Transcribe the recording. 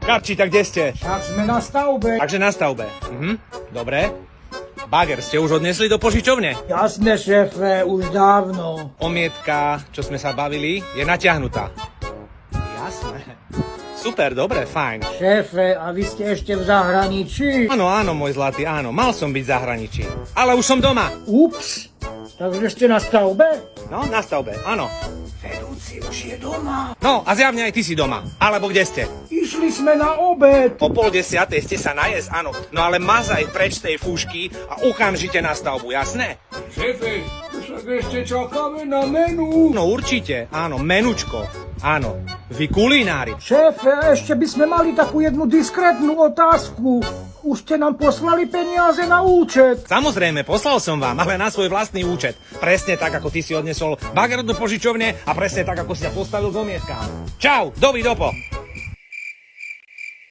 Chlapci, tak kde ste? Tak sme na stavbe. Takže na stavbe. Dobre. Bager ste už odnesli do požičovne? Jasne, šéfe, už dávno. Omietka, čo sme sa bavili, je natiahnutá. Jasné. Super, dobre, fajn. Šéfe, a vy ste ešte v zahraničí? Áno, áno, môj zlatý, áno, mal som byť v zahraničí. Ale už som doma. Ups, takže ste na stavbe? No, na stavbe, áno. Vedúci už je doma. No, a zjavne aj ty si doma. Alebo kde ste? Išli sme na obed. O 9:30 ste sa najesť, áno. No ale mazaj preč z tej fúšky a okamžite na stavbu, jasné? Šéfe, však ešte čakáme na menu. No určite, áno, menučko. Áno, vy kulinári. Šéfe, ešte by sme mali takú jednu diskrétnu otázku. Už ste nám poslali peniaze na účet. Samozrejme, poslal som vám, ale na svoj vlastný účet. Presne tak, ako ty si odnesol bager do požičovne a presne tak, ako si sa postavil do mieska. Čau, dovidopo.